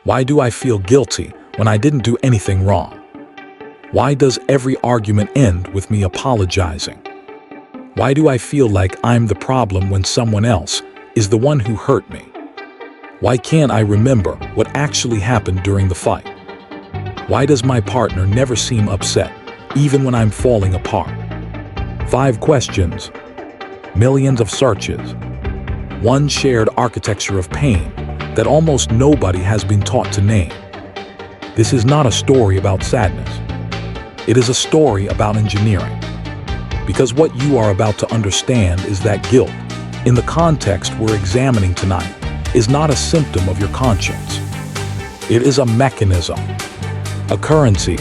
Why do I feel guilty when I didn't do anything wrong? Why does every argument end with me apologizing? Why do I feel like I'm the problem when someone else is the one who hurt me? Why can't I remember what actually happened during the fight? Why does my partner never seem upset, even when I'm falling apart? 5 questions, millions of searches, one shared architecture of pain that almost nobody has been taught to name. This is not a story about sadness. It is a story about engineering. Because what you are about to understand is that guilt, in the context we're examining tonight, is not a symptom of your conscience. It is a mechanism, a currency,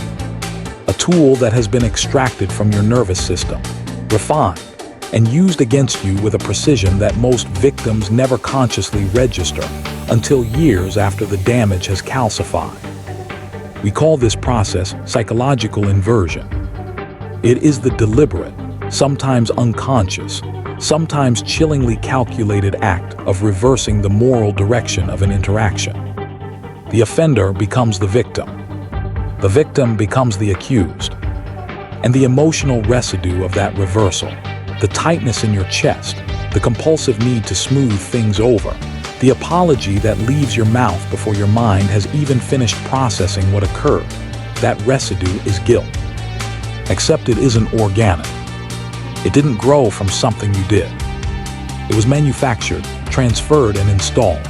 a tool that has been extracted from your nervous system, refined, and used against you with a precision that most victims never consciously register until years after the damage has calcified. We call this process psychological inversion. It is the deliberate, sometimes unconscious, sometimes chillingly calculated act of reversing the moral direction of an interaction. The offender becomes the victim becomes the accused, and the emotional residue of that reversal, the tightness in your chest, the compulsive need to smooth things over, the apology that leaves your mouth before your mind has even finished processing what occurred, that residue is guilt. Except it isn't organic. It didn't grow from something you did. It was manufactured, transferred, and installed.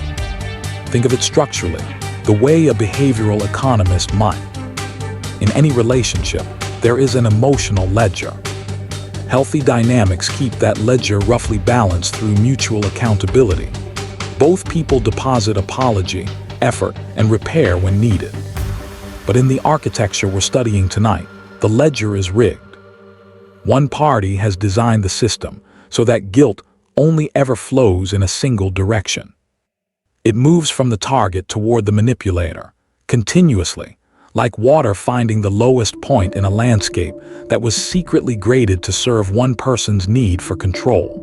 Think of it structurally, the way a behavioral economist might. In any relationship, there is an emotional ledger. Healthy dynamics keep that ledger roughly balanced through mutual accountability. Both people deposit apology, effort, and repair when needed. But in the architecture we're studying tonight, the ledger is rigged. One party has designed the system so that guilt only ever flows in a single direction. It moves from the target toward the manipulator, continuously, like water finding the lowest point in a landscape that was secretly graded to serve one person's need for control.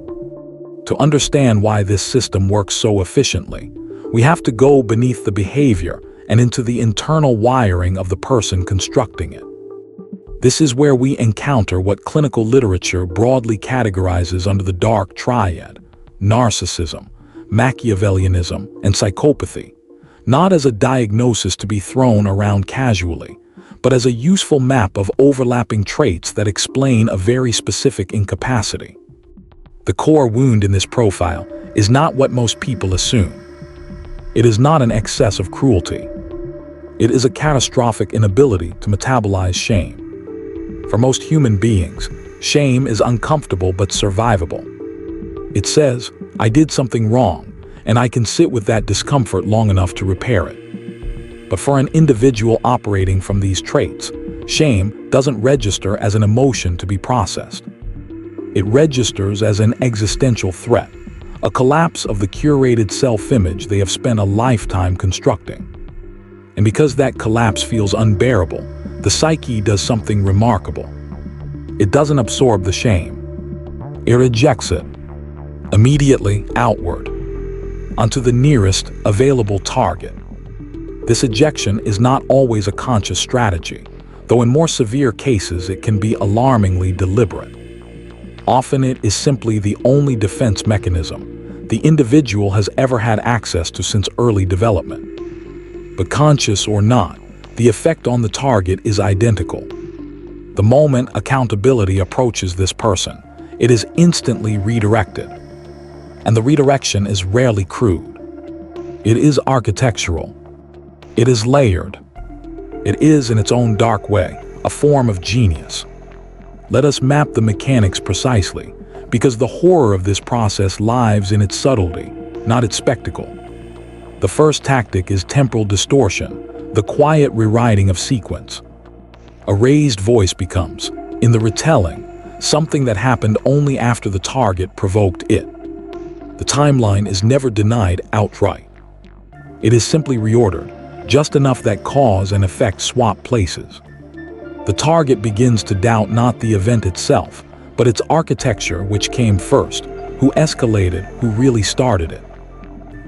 To understand why this system works so efficiently, we have to go beneath the behavior and into the internal wiring of the person constructing it. This is where we encounter what clinical literature broadly categorizes under the Dark Triad: narcissism, Machiavellianism, and psychopathy, not as a diagnosis to be thrown around casually, but as a useful map of overlapping traits that explain a very specific incapacity. The core wound in this profile is not what most people assume. It is not an excess of cruelty. It is a catastrophic inability to metabolize shame. For most human beings, shame is uncomfortable but survivable. It says, I did something wrong, and I can sit with that discomfort long enough to repair it. But for an individual operating from these traits, shame doesn't register as an emotion to be processed. It registers as an existential threat, a collapse of the curated self-image they have spent a lifetime constructing. And because that collapse feels unbearable, the psyche does something remarkable. It doesn't absorb the shame. It rejects it, immediately outward, onto the nearest available target. This ejection is not always a conscious strategy, though in more severe cases it can be alarmingly deliberate. Often it is simply the only defense mechanism the individual has ever had access to since early development. But conscious or not, the effect on the target is identical. The moment accountability approaches this person, it is instantly redirected. And the redirection is rarely crude. It is architectural. It is layered. It is, in its own dark way, a form of genius. Let us map the mechanics precisely, because the horror of this process lies in its subtlety, not its spectacle. The first tactic is temporal distortion, the quiet rewriting of sequence. A raised voice becomes, in the retelling, something that happened only after the target provoked it. The timeline is never denied outright. It is simply reordered, just enough that cause and effect swap places. The target begins to doubt not the event itself, but its architecture, which came first, who escalated, who really started it.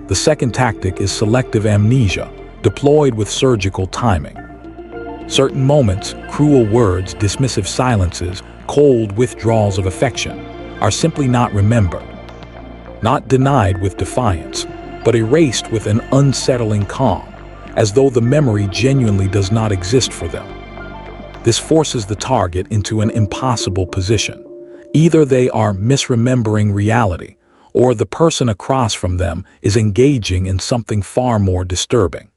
The second tactic is selective amnesia, deployed with surgical timing. Certain moments, cruel words, dismissive silences, cold withdrawals of affection are simply not remembered. Not denied with defiance, but erased with an unsettling calm, as though the memory genuinely does not exist for them. This forces the target into an impossible position. Either they are misremembering reality, or the person across from them is engaging in something far more disturbing.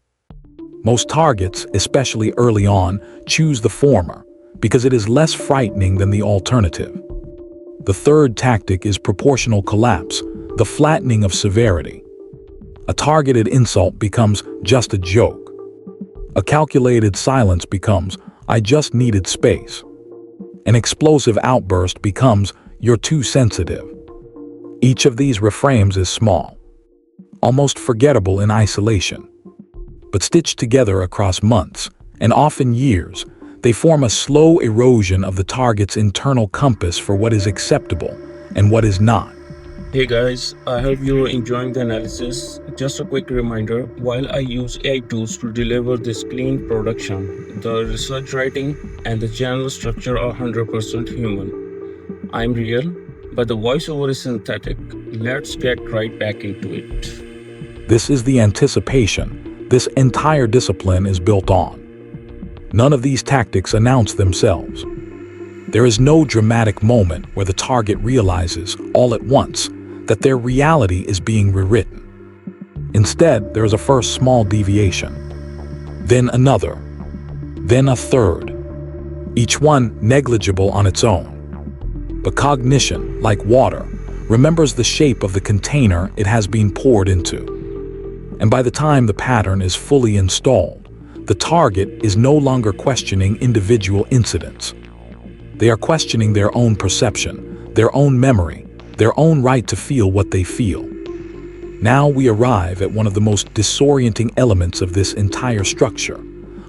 Most targets, especially early on, choose the former, because it is less frightening than the alternative. The third tactic is proportional collapse, the flattening of severity. A targeted insult becomes just a joke. A calculated silence becomes, "I just needed space." An explosive outburst becomes, "You're too sensitive." Each of these reframes is small, almost forgettable in isolation. But stitched together across months, and often years, they form a slow erosion of the target's internal compass for what is acceptable and what is not. Hey guys, I hope you're enjoying the analysis. Just a quick reminder, while I use AI tools to deliver this clean production, the research writing and the channel structure are 100% human. I'm real, but the voiceover is synthetic. Let's get right back into it. This is the anticipation this entire discipline is built on. None of these tactics announce themselves. There is no dramatic moment where the target realizes, all at once, that their reality is being rewritten. Instead, there is a first small deviation, then another, then a third, each one negligible on its own. But cognition, like water, remembers the shape of the container it has been poured into. And by the time the pattern is fully installed, the target is no longer questioning individual incidents. They are questioning their own perception, their own memory, their own right to feel what they feel. Now we arrive at one of the most disorienting elements of this entire structure,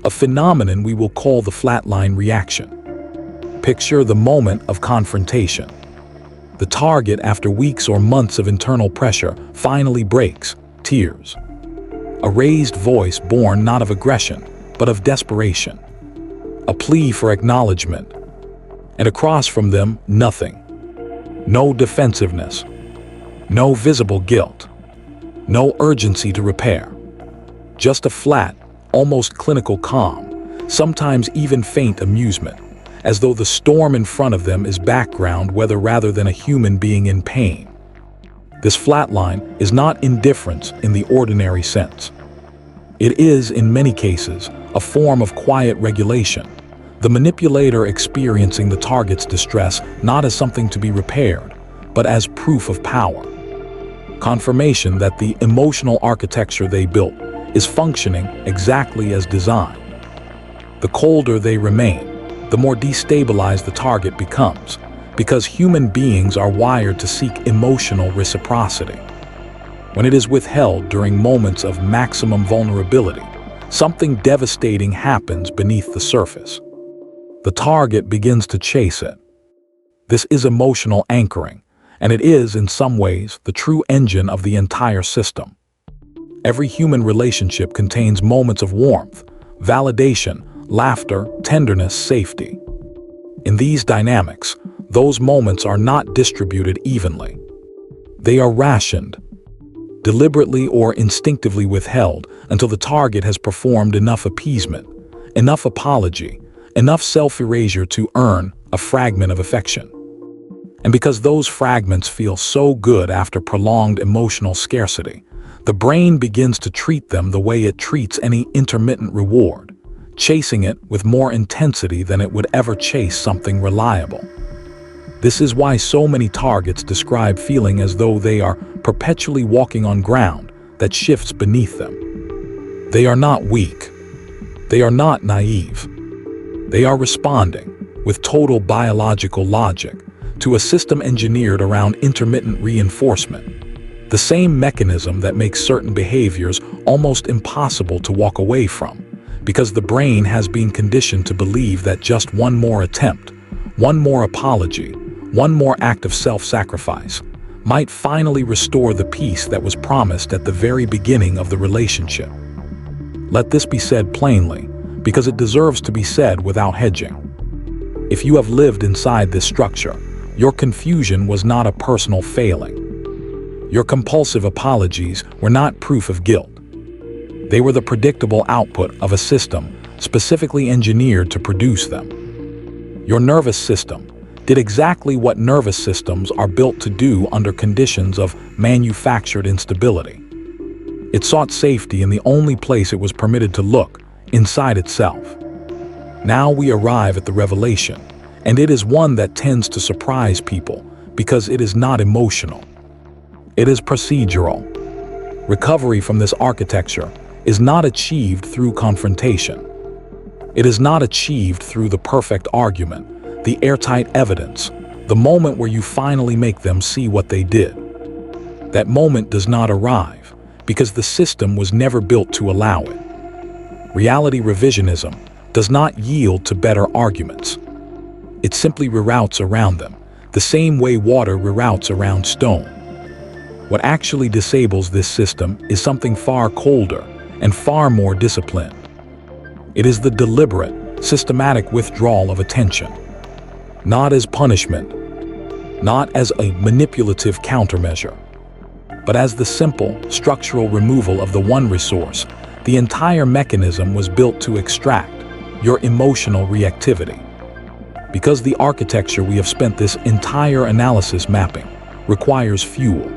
a phenomenon we will call the flatline reaction. Picture the moment of confrontation. The target, after weeks or months of internal pressure, finally breaks, tears. A raised voice born not of aggression, but of desperation. A plea for acknowledgement. And across from them, nothing. No defensiveness. No visible guilt. No urgency to repair. Just a flat, almost clinical calm, sometimes even faint amusement, as though the storm in front of them is background weather rather than a human being in pain. This flatline is not indifference in the ordinary sense. It is, in many cases, a form of quiet regulation, the manipulator experiencing the target's distress not as something to be repaired, but as proof of power. Confirmation that the emotional architecture they built is functioning exactly as designed. The colder they remain, the more destabilized the target becomes, because human beings are wired to seek emotional reciprocity. When it is withheld during moments of maximum vulnerability, something devastating happens beneath the surface. The target begins to chase it. This is emotional anchoring, and it is, in some ways, the true engine of the entire system. Every human relationship contains moments of warmth, validation, laughter, tenderness, safety. In these dynamics, those moments are not distributed evenly. They are rationed, deliberately or instinctively withheld until the target has performed enough appeasement, enough apology, enough self-erasure to earn a fragment of affection. And because those fragments feel so good after prolonged emotional scarcity, the brain begins to treat them the way it treats any intermittent reward, chasing it with more intensity than it would ever chase something reliable. This is why so many targets describe feeling as though they are perpetually walking on ground that shifts beneath them. They are not weak. They are not naive. They are responding, with total biological logic, to a system engineered around intermittent reinforcement, the same mechanism that makes certain behaviors almost impossible to walk away from, because the brain has been conditioned to believe that just one more attempt, one more apology, one more act of self-sacrifice might finally restore the peace that was promised at the very beginning of the relationship. Let this be said plainly, because it deserves to be said without hedging. If you have lived inside this structure, your confusion was not a personal failing. Your compulsive apologies were not proof of guilt. They were the predictable output of a system specifically engineered to produce them. Your nervous system did exactly what nervous systems are built to do under conditions of manufactured instability. It sought safety in the only place it was permitted to look, inside itself. Now we arrive at the revelation, and it is one that tends to surprise people because it is not emotional. It is procedural. Recovery from this architecture is not achieved through confrontation. It is not achieved through the perfect argument, the airtight evidence, the moment where you finally make them see what they did. That moment does not arrive because the system was never built to allow it. Reality revisionism does not yield to better arguments. It simply reroutes around them, the same way water reroutes around stone. What actually disables this system is something far colder and far more disciplined. It is the deliberate, systematic withdrawal of attention, not as punishment, not as a manipulative countermeasure, but as the simple, structural removal of the one resource. The entire mechanism was built to extract your emotional reactivity. Because the architecture we have spent this entire analysis mapping requires fuel.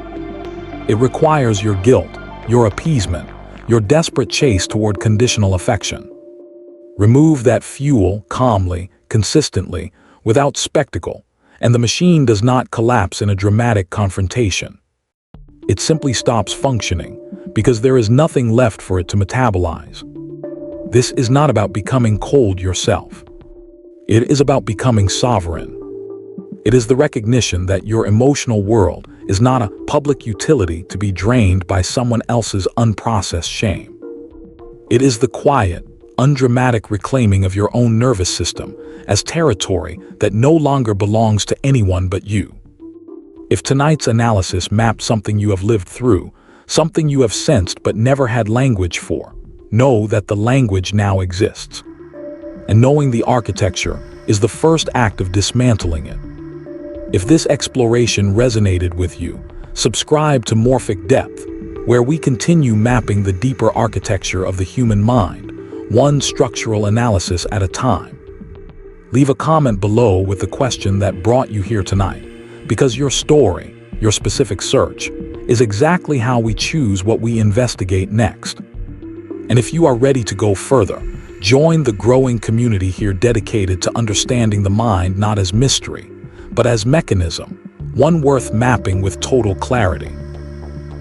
It requires your guilt, your appeasement, your desperate chase toward conditional affection. Remove that fuel calmly, consistently, without spectacle, and the machine does not collapse in a dramatic confrontation. It simply stops functioning because there is nothing left for it to metabolize. This is not about becoming cold yourself. It is about becoming sovereign. It is the recognition that your emotional world is not a public utility to be drained by someone else's unprocessed shame. It is the quiet, undramatic reclaiming of your own nervous system as territory that no longer belongs to anyone but you. If tonight's analysis mapped something you have lived through, something you have sensed but never had language for, know that the language now exists. And knowing the architecture is the first act of dismantling it. If this exploration resonated with you, subscribe to Morphic Depth, where we continue mapping the deeper architecture of the human mind, one structural analysis at a time. Leave a comment below with the question that brought you here tonight, because your story, your specific search, is exactly how we choose what we investigate next. And if you are ready to go further, join the growing community here dedicated to understanding the mind not as mystery, but as mechanism, one worth mapping with total clarity.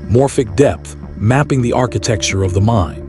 Morphic Depth, mapping the architecture of the mind.